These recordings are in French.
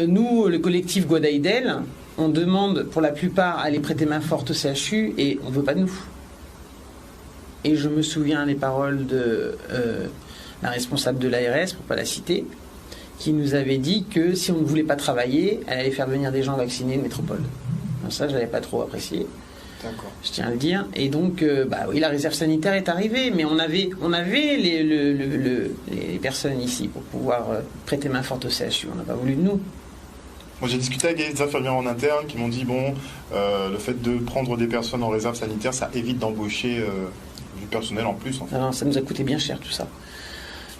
Nous, le collectif Guadaïdel, on demande pour la plupart à aller prêter main forte au CHU et on ne veut pas de nous. Et je me souviens les paroles de la responsable de l'ARS, pour ne pas la citer, qui nous avait dit que si on ne voulait pas travailler, elle allait faire venir des gens vaccinés de métropole. Alors ça, je n'avais pas trop apprécié. D'accord. Je tiens à le dire. Et donc, oui, la réserve sanitaire est arrivée, mais on avait les personnes ici pour pouvoir prêter main forte au CHU. On n'a pas voulu de nous. Moi, j'ai discuté avec des infirmières en interne qui m'ont dit le fait de prendre des personnes en réserve sanitaire, ça évite d'embaucher du personnel en plus. En fait. Alors, ça nous a coûté bien cher tout ça.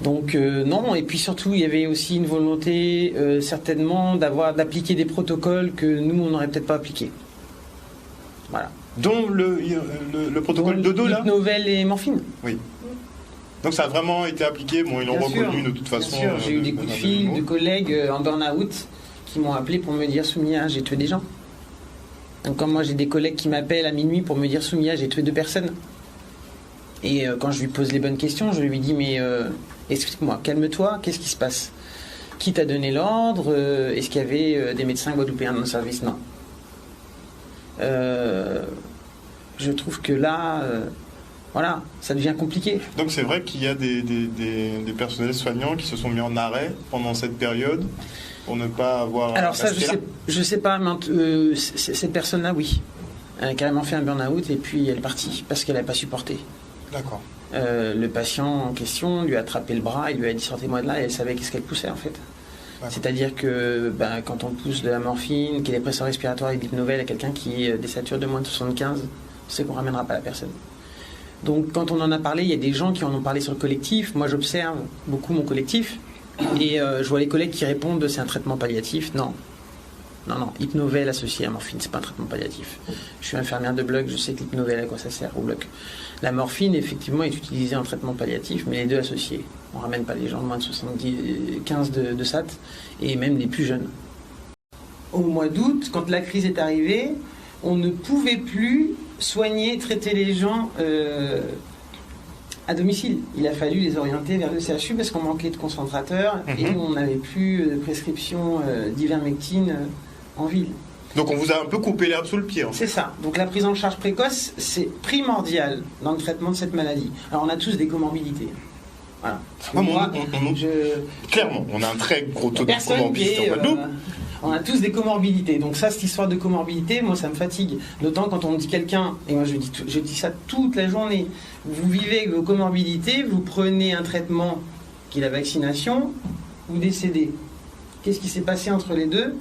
Donc non, et puis surtout il y avait aussi une volonté certainement d'appliquer des protocoles que nous on n'aurait peut-être pas appliqués. Voilà. Dont le protocole dodo là. Hypnovel et morphine. Oui. Donc ça a vraiment été appliqué. Bon, ils l'ont reconnu de toute façon. Bien sûr, j'ai eu des coups de fil de collègues en burn-out qui m'ont appelé pour me dire Soumia, j'ai tué des gens. Donc comme moi j'ai des collègues qui m'appellent à minuit pour me dire Soumia, j'ai tué 2 personnes. Et quand je lui pose les bonnes questions, je lui dis mais explique-moi, calme-toi, qu'est-ce qui se passe? Qui t'a donné l'ordre? Est-ce qu'il y avait des médecins guadeloupéens dans le service? Non. Je trouve que là, voilà, ça devient compliqué. Donc c'est vrai qu'il y a des personnels soignants qui se sont mis en arrêt pendant cette période pour ne pas avoir... Alors ça, je sais pas, mais cette personne-là, oui. Elle a carrément fait un burn-out et puis elle est partie parce qu'elle n'avait pas supporté. D'accord. Le patient en question lui a attrapé le bras, il lui a dit sortez-moi de là et elle savait qu'est-ce qu'elle poussait en fait. C'est-à-dire que quand on pousse de la morphine, qu'il y ait des presseurs respiratoires et de l'hypnovel à quelqu'un qui désature de moins de 75, on sait qu'on ne ramènera pas la personne. Donc quand on en a parlé, il y a des gens qui en ont parlé sur le collectif. Moi j'observe beaucoup mon collectif et je vois les collègues qui répondent c'est un traitement palliatif. Non. Non, hypnovel associé à morphine, c'est pas un traitement palliatif. Je suis infirmière de bloc, je sais que l'hypnovel, à quoi ça sert au bloc. La morphine, effectivement, est utilisée en traitement palliatif, mais les deux associés. On ramène pas les gens de moins de 75 de SAT, et même les plus jeunes. Au mois d'août, quand la crise est arrivée, on ne pouvait plus soigner, traiter les gens à domicile. Il a fallu les orienter vers le CHU parce qu'on manquait de concentrateurs et on n'avait plus de prescription d'ivermectine en ville. Donc on vous a un peu coupé l'herbe sous le pied. En fait. C'est ça. Donc la prise en charge précoce, c'est primordial dans le traitement de cette maladie. Alors on a tous des comorbidités. Voilà. Clairement, on a un très gros taux de comorbidité en Guadeloupe. On a tous des comorbidités. Donc ça, cette histoire de comorbidité, moi ça me fatigue. D'autant quand on me dit quelqu'un, et moi je dis ça toute la journée, vous vivez avec vos comorbidités, vous prenez un traitement qui est la vaccination, vous décédez. Qu'est-ce qui s'est passé entre les deux?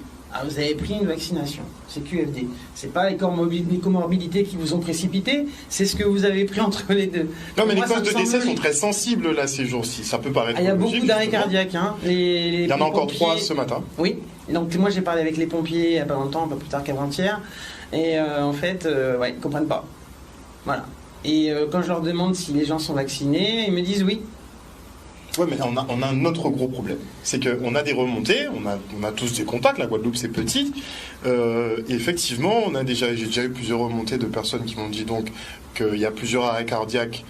Vous avez pris une vaccination, c'est QFD. C'est pas les comorbidités qui vous ont précipité, c'est ce que vous avez pris entre les deux. Non, mais les causes de décès sont très sensibles là ces jours-ci. Ça peut paraître. Il y a beaucoup d'arrêts cardiaques. Hein. Il y en a encore 3 ce matin. Oui. Donc moi j'ai parlé avec les pompiers il n'y a pas longtemps, un peu plus tard qu'avant-hier, et en fait, ils ne comprennent pas. Voilà. Et quand je leur demande si les gens sont vaccinés, ils me disent oui. Oui, mais on a un autre gros problème. C'est qu'on a des remontées, on a tous des contacts, la Guadeloupe c'est petit. Et effectivement, j'ai déjà eu plusieurs remontées de personnes qui m'ont dit donc qu'il y a plusieurs arrêts cardiaques.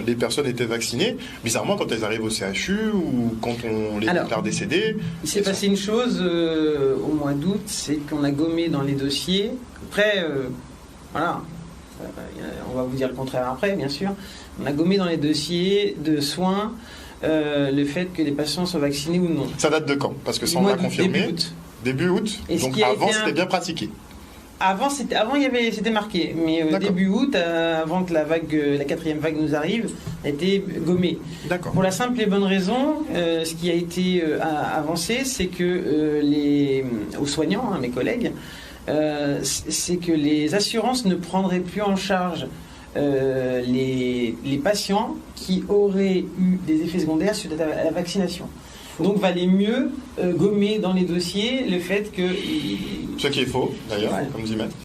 Les personnes étaient vaccinées. Bizarrement, quand elles arrivent au CHU ou quand on les déclare décédées... Il s'est passé une chose au mois d'août, c'est qu'on a gommé dans les dossiers. Après, voilà, on va vous dire le contraire après, bien sûr. On a gommé dans les dossiers de soins le fait que les patients soient vaccinés ou non. Ça date de quand? Parce que ça, on l'a confirmé. Début août. Donc avant, c'était bien pratiqué. Avant, c'était marqué, mais début août, avant que la 4e vague nous arrive, a été gommé. D'accord. Pour la simple et bonne raison, ce qui a été avancé, c'est que aux soignants, mes collègues, c'est que les assurances ne prendraient plus en charge les patients qui auraient eu des effets secondaires suite à la vaccination. Donc, valait mieux gommer dans les dossiers le fait que... Ce qui est faux, d'ailleurs, comme dit Maître.